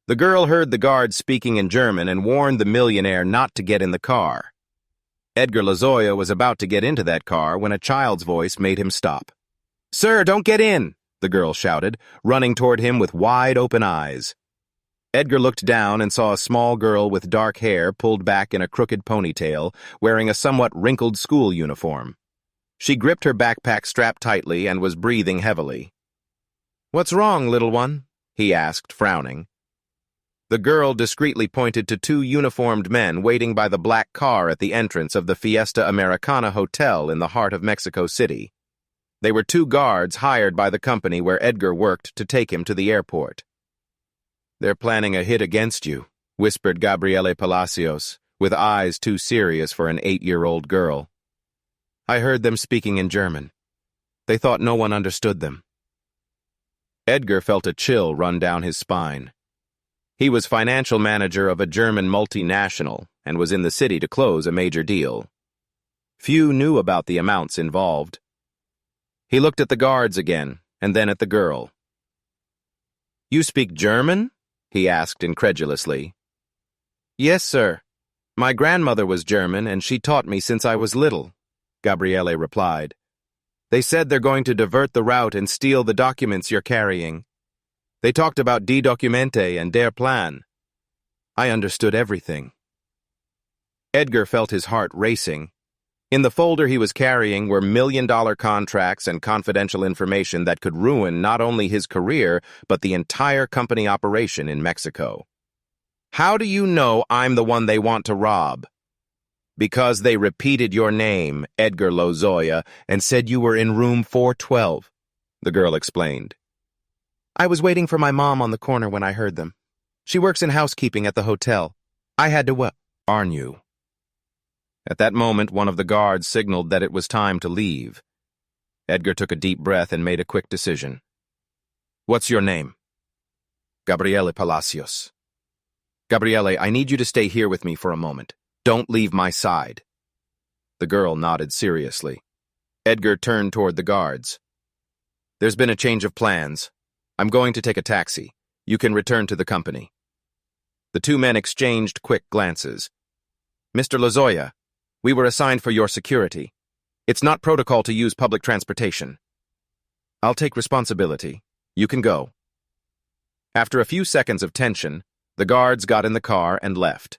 The girl heard the guard speaking in German and warned the millionaire not to get in the car. Edgar Lozoya was about to get into that car when a child's voice made him stop. "Sir, don't get in!" the girl shouted, running toward him with wide-open eyes. Edgar looked down and saw a small girl with dark hair pulled back in a crooked ponytail, wearing a somewhat wrinkled school uniform. She gripped her backpack strapped tightly and was breathing heavily. "What's wrong, little one?" he asked, frowning. The girl discreetly pointed to two uniformed men waiting by the black car at the entrance of the Fiesta Americana Hotel in the heart of Mexico City. They were two guards hired by the company where Edgar worked to take him to the airport. "They're planning a hit against you," whispered Gabriele Palacios, with eyes too serious for an 8-year-old girl. "I heard them speaking in German. They thought no one understood them." Edgar felt a chill run down his spine. He was financial manager of a German multinational and was in the city to close a major deal. Few knew about the amounts involved. He looked at the guards again, and then at the girl. "You speak German?" he asked incredulously. "Yes, sir. My grandmother was German, and she taught me since I was little," Gabriele replied. "They said they're going to divert the route and steal the documents you're carrying. They talked about Die Dokumente and Der Plan. I understood everything." Edgar felt his heart racing. In the folder he was carrying were million-dollar contracts and confidential information that could ruin not only his career, but the entire company operation in Mexico. "How do you know I'm the one they want to rob?" "Because they repeated your name, Edgar Lozoya, and said you were in room 412, the girl explained. "I was waiting for my mom on the corner when I heard them. She works in housekeeping at the hotel. I had to warn you." At that moment, one of the guards signaled that it was time to leave. Edgar took a deep breath and made a quick decision. "What's your name?" "Gabriele Palacios." "Gabriele, I need you to stay here with me for a moment. Don't leave my side." The girl nodded seriously. Edgar turned toward the guards. "There's been a change of plans. I'm going to take a taxi. You can return to the company." The two men exchanged quick glances. "Mr. Lozoya, we were assigned for your security. It's not protocol to use public transportation." "I'll take responsibility. You can go." After a few seconds of tension, the guards got in the car and left.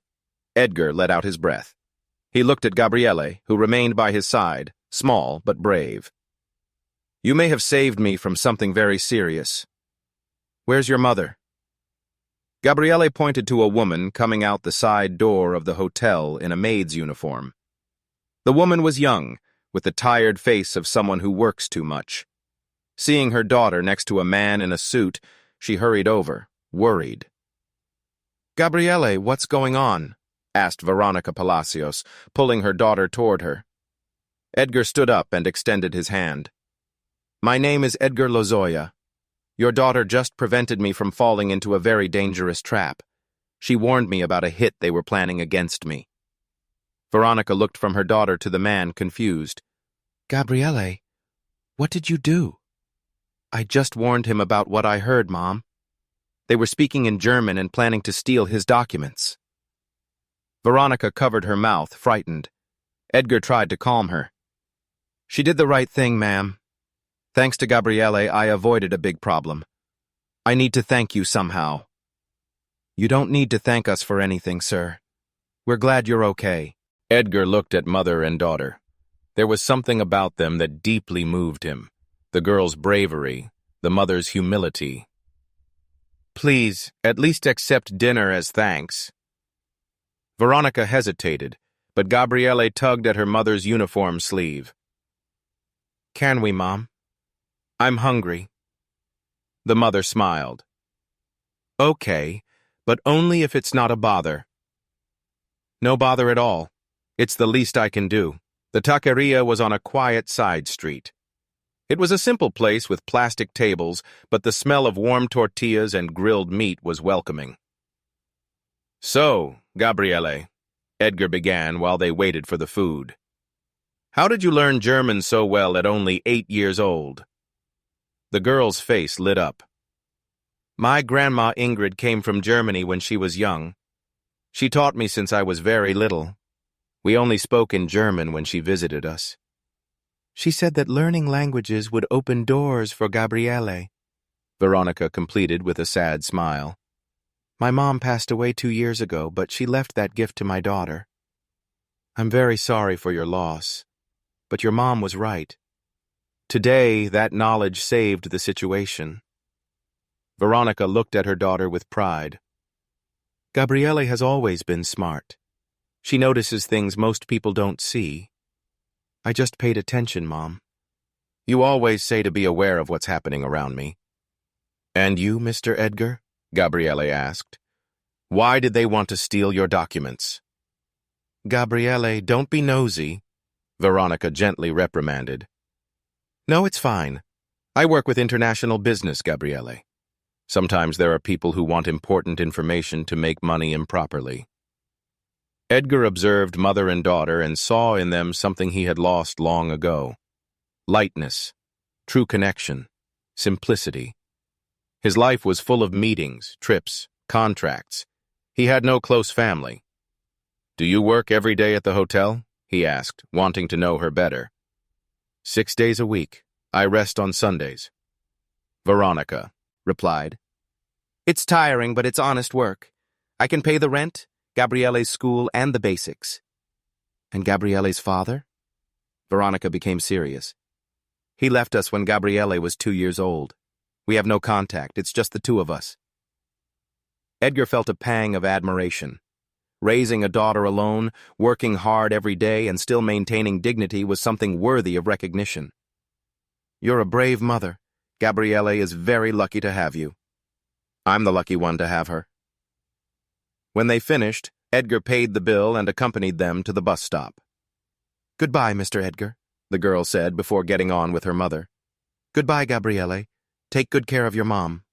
Edgar let out his breath. He looked at Gabriele, who remained by his side, small but brave. "You may have saved me from something very serious. Where's your mother?" Gabriele pointed to a woman coming out the side door of the hotel in a maid's uniform. The woman was young, with the tired face of someone who works too much. Seeing her daughter next to a man in a suit, she hurried over, worried. "Gabriele, what's going on?" asked Veronica Palacios, pulling her daughter toward her. Edgar stood up and extended his hand. "My name is Edgar Lozoya. Your daughter just prevented me from falling into a very dangerous trap. She warned me about a hit they were planning against me." Veronica looked from her daughter to the man, confused. "Gabriele, what did you do?" "I just warned him about what I heard, Mom. They were speaking in German and planning to steal his documents." Veronica covered her mouth, frightened. Edgar tried to calm her. "She did the right thing, ma'am. Thanks to Gabriele, I avoided a big problem. I need to thank you somehow." "You don't need to thank us for anything, sir. We're glad you're okay." Edgar looked at mother and daughter. There was something about them that deeply moved him. The girl's bravery, the mother's humility. "Please, at least accept dinner as thanks." Veronica hesitated, but Gabriele tugged at her mother's uniform sleeve. "Can we, Mom? I'm hungry." The mother smiled. "Okay, but only if it's not a bother." "No bother at all. It's the least I can do." The taqueria was on a quiet side street. It was a simple place with plastic tables, but the smell of warm tortillas and grilled meat was welcoming. "So, Gabriele," Edgar began while they waited for the food. "How did you learn German so well at only 8 years old?" The girl's face lit up. My grandma Ingrid came from Germany when she was young. She taught me since I was very little. We only spoke in German when she visited us. She said that learning languages would open doors for Gabriele, Veronica completed with a sad smile. My mom passed away 2 years ago, but she left that gift to my daughter. I'm very sorry for your loss, but your mom was right. Today, that knowledge saved the situation. Veronica looked at her daughter with pride. Gabriele has always been smart. She notices things most people don't see. I just paid attention, Mom. You always say to be aware of what's happening around me. And you, Mr. Edgar? Gabriele asked. Why did they want to steal your documents? Gabriele, don't be nosy, Veronica gently reprimanded. No, it's fine. I work with international business, Gabriele. Sometimes there are people who want important information to make money improperly. Edgar observed mother and daughter and saw in them something he had lost long ago. Lightness, true connection, simplicity. His life was full of meetings, trips, contracts. He had no close family. Do you work every day at the hotel? He asked, wanting to know her better. 6 days a week. I rest on Sundays. Veronica replied. It's tiring, but it's honest work. I can pay the rent, Gabriele's school, and the basics. And Gabriele's father? Veronica became serious. He left us when Gabriele was 2 years old. We have no contact. It's just the two of us. Edgar felt a pang of admiration. Raising a daughter alone, working hard every day, and still maintaining dignity was something worthy of recognition. You're a brave mother. Gabriele is very lucky to have you. I'm the lucky one to have her. When they finished, Edgar paid the bill and accompanied them to the bus stop. Goodbye, Mr. Edgar, the girl said before getting on with her mother. Goodbye, Gabriele. Take good care of your mom.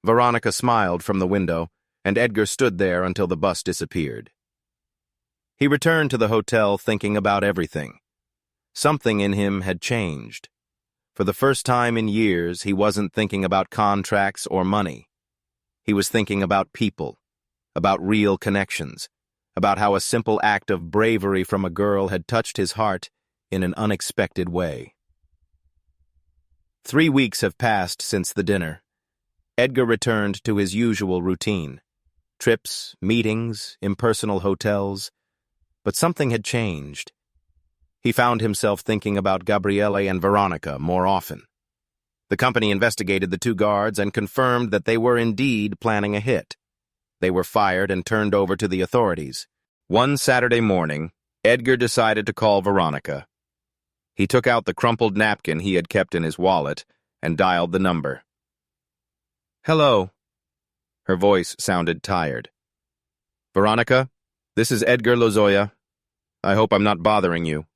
Veronica smiled from the window, and Edgar stood there until the bus disappeared. He returned to the hotel thinking about everything. Something in him had changed. For the first time in years, he wasn't thinking about contracts or money. He was thinking about people, about real connections, about how a simple act of bravery from a girl had touched his heart in an unexpected way. 3 weeks have passed since the dinner. Edgar returned to his usual routine. Trips, meetings, impersonal hotels. But something had changed. He found himself thinking about Gabriele and Veronica more often. The company investigated the 2 guards and confirmed that they were indeed planning a hit. They were fired and turned over to the authorities. One Saturday morning, Edgar decided to call Veronica. He took out the crumpled napkin he had kept in his wallet and dialed the number. Hello. Her voice sounded tired. Veronica, this is Edgar Lozoya. I hope I'm not bothering you.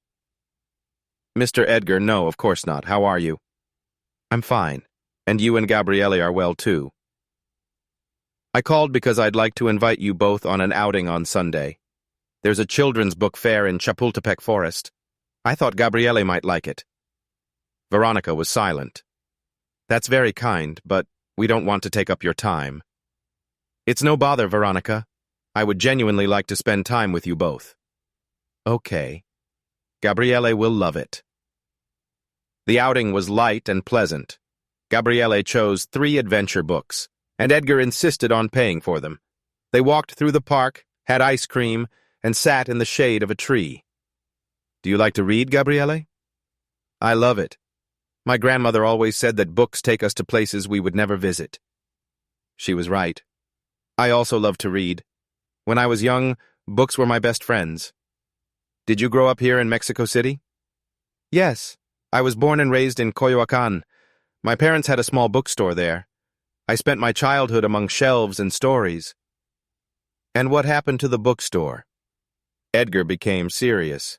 Mr. Edgar, no, of course not. How are you? I'm fine. And you and Gabriele are well, too. I called because I'd like to invite you both on an outing on Sunday. There's a children's book fair in Chapultepec Forest. I thought Gabriele might like it. Veronica was silent. That's very kind, but we don't want to take up your time. It's no bother, Veronica. I would genuinely like to spend time with you both. Okay. Gabriele will love it. The outing was light and pleasant. Gabriele chose 3 adventure books, and Edgar insisted on paying for them. They walked through the park, had ice cream, and sat in the shade of a tree. Do you like to read, Gabriele? I love it. My grandmother always said that books take us to places we would never visit. She was right. I also love to read. When I was young, books were my best friends. Did you grow up here in Mexico City? Yes. I was born and raised in Coyoacán. My parents had a small bookstore there. I spent my childhood among shelves and stories. And what happened to the bookstore? Edgar became serious.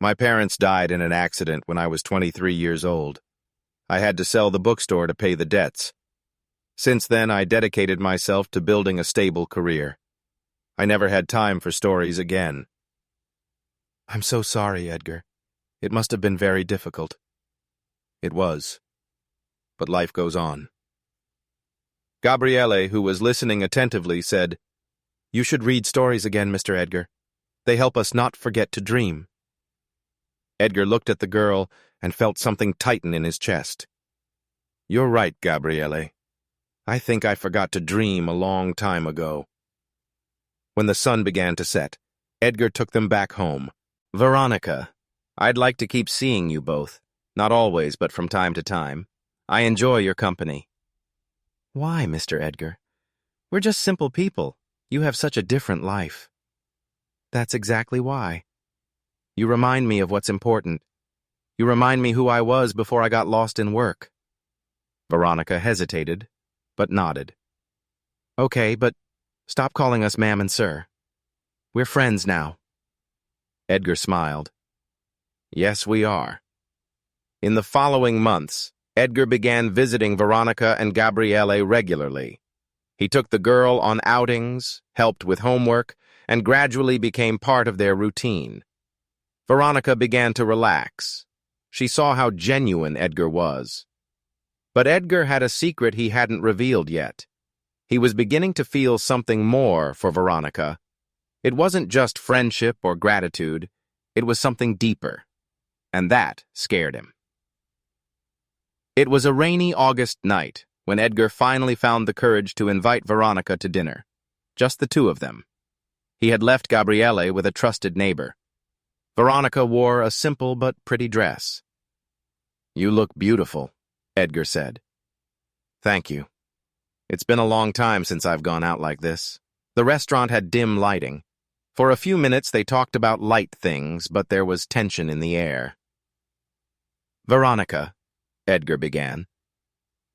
My parents died in an accident when I was 23 years old. I had to sell the bookstore to pay the debts. Since then, I dedicated myself to building a stable career. I never had time for stories again. I'm so sorry, Edgar. It must have been very difficult. It was. But life goes on. Gabriele, who was listening attentively, said, "You should read stories again, Mr. Edgar. They help us not forget to dream." Edgar looked at the girl and felt something tighten in his chest. "You're right, Gabriele. I think I forgot to dream a long time ago." When the sun began to set, Edgar took them back home. "Veronica, I'd like to keep seeing you both. Not always, but from time to time. I enjoy your company." "Why, Mr. Edgar? We're just simple people. You have such a different life." "That's exactly why. You remind me of what's important. You remind me who I was before I got lost in work." Veronica hesitated, but nodded. "Okay, but stop calling us ma'am and sir. We're friends now." Edgar smiled. "Yes, we are." In the following months, Edgar began visiting Veronica and Gabriele regularly. He took the girl on outings, helped with homework, and gradually became part of their routine. Veronica began to relax. She saw how genuine Edgar was. But Edgar had a secret he hadn't revealed yet. He was beginning to feel something more for Veronica. It wasn't just friendship or gratitude. It was something deeper. And that scared him. It was a rainy August night when Edgar finally found the courage to invite Veronica to dinner. Just the two of them. He had left Gabriele with a trusted neighbor. Veronica wore a simple but pretty dress. "You look beautiful," Edgar said. "Thank you. It's been a long time since I've gone out like this." The restaurant had dim lighting. For a few minutes they talked about light things, but there was tension in the air. "Veronica," Edgar began,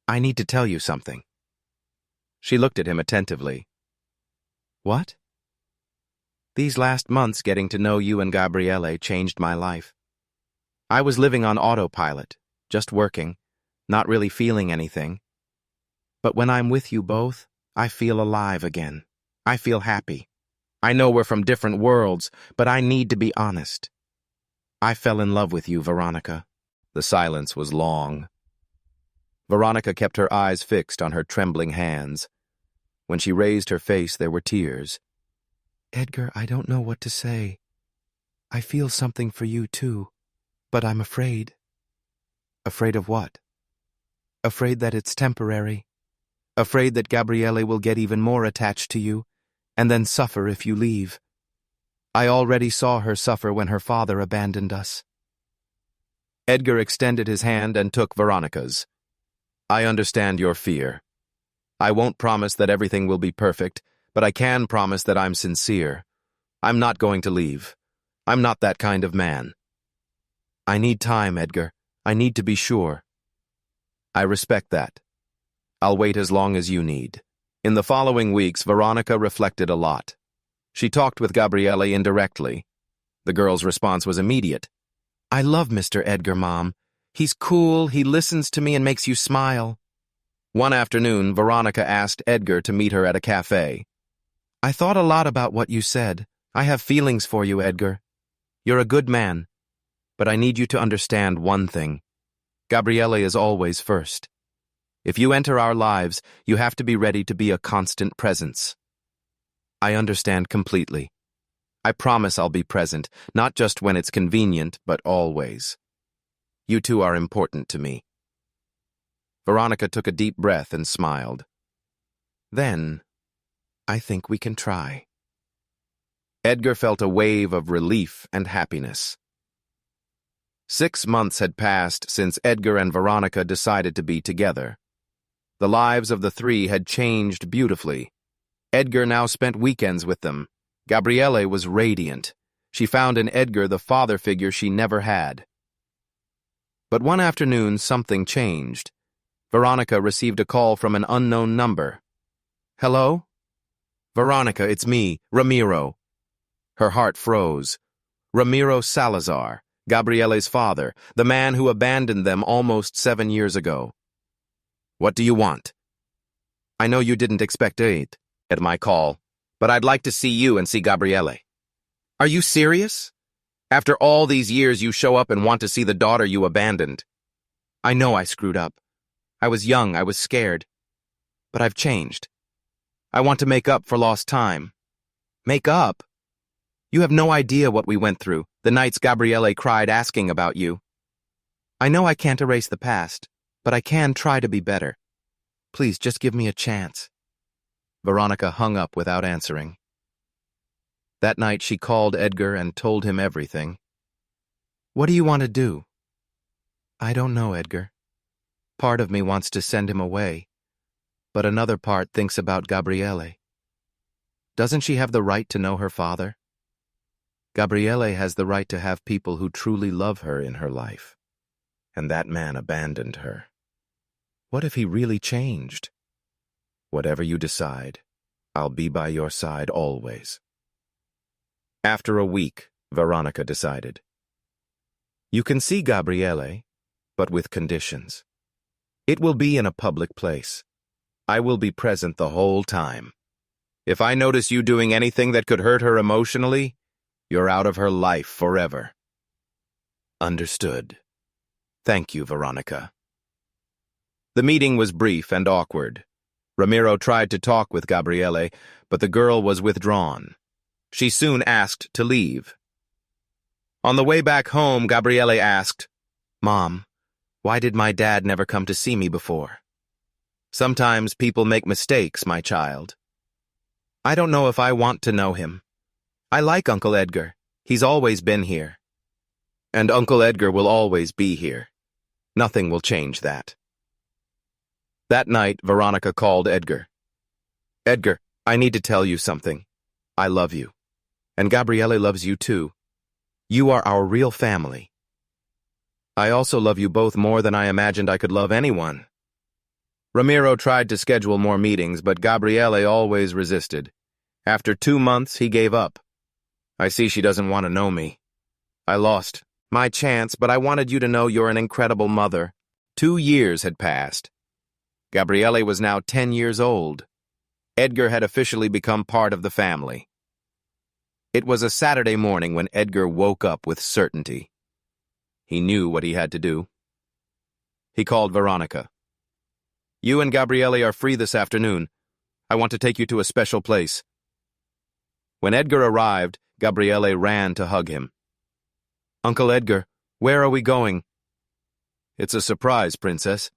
"I need to tell you something." She looked at him attentively. "What?" "These last months getting to know you and Gabriele changed my life. I was living on autopilot, just working, not really feeling anything. But when I'm with you both, I feel alive again. I feel happy. I know we're from different worlds, but I need to be honest. I fell in love with you, Veronica." The silence was long. Veronica kept her eyes fixed on her trembling hands. When she raised her face, there were tears. "Edgar, I don't know what to say. I feel something for you, too, but I'm afraid." "Afraid of what?" "Afraid that it's temporary. Afraid that Gabriele will get even more attached to you, and then suffer if you leave. I already saw her suffer when her father abandoned us." Edgar extended his hand and took Veronica's. "I understand your fear. I won't promise that everything will be perfect, but I can promise that I'm sincere. I'm not going to leave. I'm not that kind of man." "I need time, Edgar. I need to be sure." "I respect that. I'll wait as long as you need." In the following weeks, Veronica reflected a lot. She talked with Gabriele indirectly. The girl's response was immediate. "I love Mr. Edgar, Mom. He's cool, he listens to me and makes you smile." One afternoon, Veronica asked Edgar to meet her at a cafe. "I thought a lot about what you said. I have feelings for you, Edgar. You're a good man. But I need you to understand one thing. Gabriele is always first. If you enter our lives, you have to be ready to be a constant presence." "I understand completely. I promise I'll be present, not just when it's convenient, but always. You two are important to me." Veronica took a deep breath and smiled. "Then, I think we can try." Edgar felt a wave of relief and happiness. 6 months had passed since Edgar and Veronica decided to be together. The lives of the three had changed beautifully. Edgar now spent weekends with them. Gabriele was radiant. She found in Edgar the father figure she never had. But one afternoon, something changed. Veronica received a call from an unknown number. "Hello?" "Veronica, it's me, Ramiro." Her heart froze. Ramiro Salazar, Gabriele's father, the man who abandoned them almost 7 years ago. "What do you want?" "I know you didn't expect it at my call, but I'd like to see you and see Gabriele." "Are you serious? After all these years you show up and want to see the daughter you abandoned." "I know I screwed up. I was young, I was scared. but I've changed. I want to make up for lost time. Make up? You have no idea what we went through, the nights Gabriele cried asking about you. I know I can't erase the past, but I can try to be better. Please, just give me a chance. Veronica hung up without answering. That night she called Edgar and told him everything. What do you want to do? I don't know, Edgar. Part of me wants to send him away, but another part thinks about Gabriele. Doesn't she have the right to know her father? Gabriele has the right to have people who truly love her in her life. And that man abandoned her. What if he really changed? Whatever you decide, I'll be by your side always. After a week, Veronica decided. You can see Gabriele, but with conditions. It will be in a public place. I will be present the whole time. If I notice you doing anything that could hurt her emotionally, you're out of her life forever. Understood. Thank you, Veronica. The meeting was brief and awkward. Ramiro tried to talk with Gabriele, but the girl was withdrawn. She soon asked to leave. On the way back home, Gabriele asked, Mom, why did my dad never come to see me before? Sometimes people make mistakes, my child. I don't know if I want to know him. I like Uncle Edgar. He's always been here. And Uncle Edgar will always be here. Nothing will change that. That night, Veronica called Edgar. Edgar, I need to tell you something. I love you. And Gabriele loves you too. You are our real family. I also love you both more than I imagined I could love anyone. Ramiro tried to schedule more meetings, but Gabriele always resisted. After 2 months, he gave up. I see she doesn't want to know me. I lost my chance, but I wanted you to know you're an incredible mother. 2 years had passed. Gabriele was now 10 years old. Edgar had officially become part of the family. It was a Saturday morning when Edgar woke up with certainty. He knew what he had to do. He called Veronica. You and Gabriele are free this afternoon. I want to take you to a special place. When Edgar arrived, Gabriele ran to hug him. Uncle Edgar, where are we going? It's a surprise, Princess.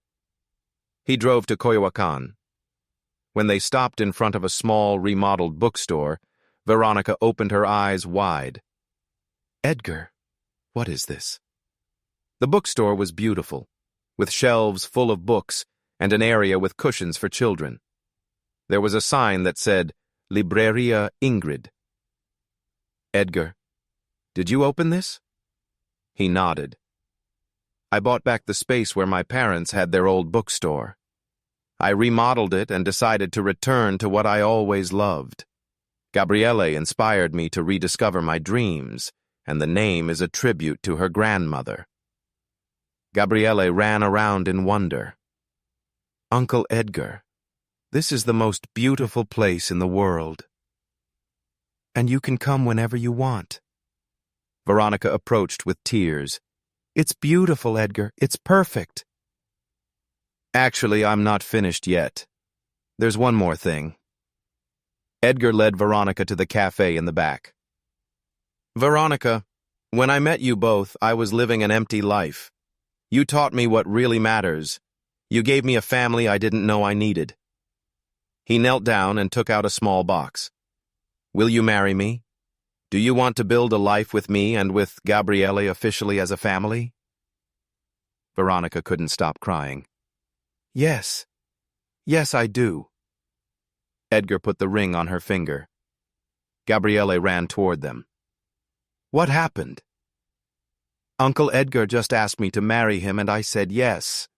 He drove to Coyoacan. When they stopped in front of a small, remodeled bookstore, Veronica opened her eyes wide. Edgar, what is this? The bookstore was beautiful, with shelves full of books and an area with cushions for children. There was a sign that said, Libreria Ingrid. Edgar, did you open this? He nodded. I bought back the space where my parents had their old bookstore. I remodeled it and decided to return to what I always loved. Gabriele inspired me to rediscover my dreams, and the name is a tribute to her grandmother. Gabriele ran around in wonder. Uncle Edgar, this is the most beautiful place in the world. And you can come whenever you want. Veronica approached with tears. It's beautiful, Edgar. It's perfect. Actually, I'm not finished yet. There's one more thing. Edgar led Veronica to the cafe in the back. Veronica, when I met you both, I was living an empty life. You taught me what really matters. You gave me a family I didn't know I needed. He knelt down and took out a small box. Will you marry me? Do you want to build a life with me and with Gabriele officially as a family? Veronica couldn't stop crying. Yes. Yes, I do. Edgar put the ring on her finger. Gabriele ran toward them. What happened? Uncle Edgar just asked me to marry him and I said yes.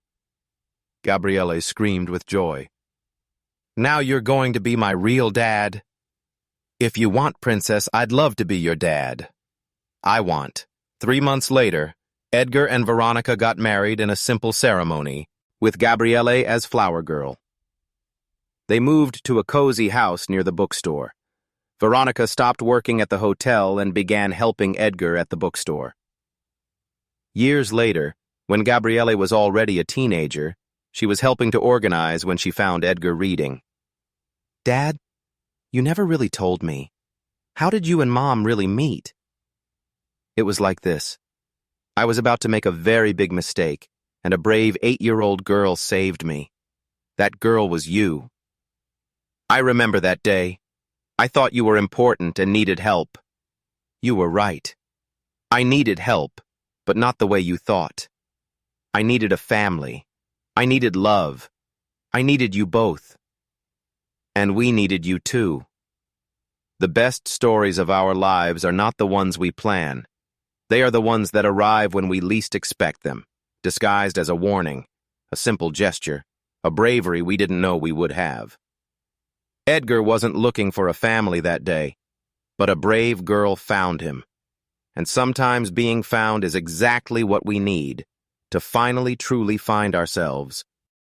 Gabriele screamed with joy. Now you're going to be my real dad? If you want, Princess, I'd love to be your dad. I want. 3 months later, Edgar and Veronica got married in a simple ceremony, with Gabriele as flower girl. They moved to a cozy house near the bookstore. Veronica stopped working at the hotel and began helping Edgar at the bookstore. Years later, when Gabriele was already a teenager, She was helping to organize when she found Edgar reading. "Dad, you never really told me. How did you and Mom really meet?" It was like this. I was about to make a very big mistake, and a brave 8-year-old girl saved me. That girl was you. I remember that day. I thought you were important and needed help. You were right. I needed help, but not the way you thought. I needed a family. I needed love. I needed you both. And we needed you too. The best stories of our lives are not the ones we plan. They are the ones that arrive when we least expect them, disguised as a warning, a simple gesture, a bravery we didn't know we would have. Edgar wasn't looking for a family that day, but a brave girl found him. And sometimes being found is exactly what we need to finally truly find ourselves.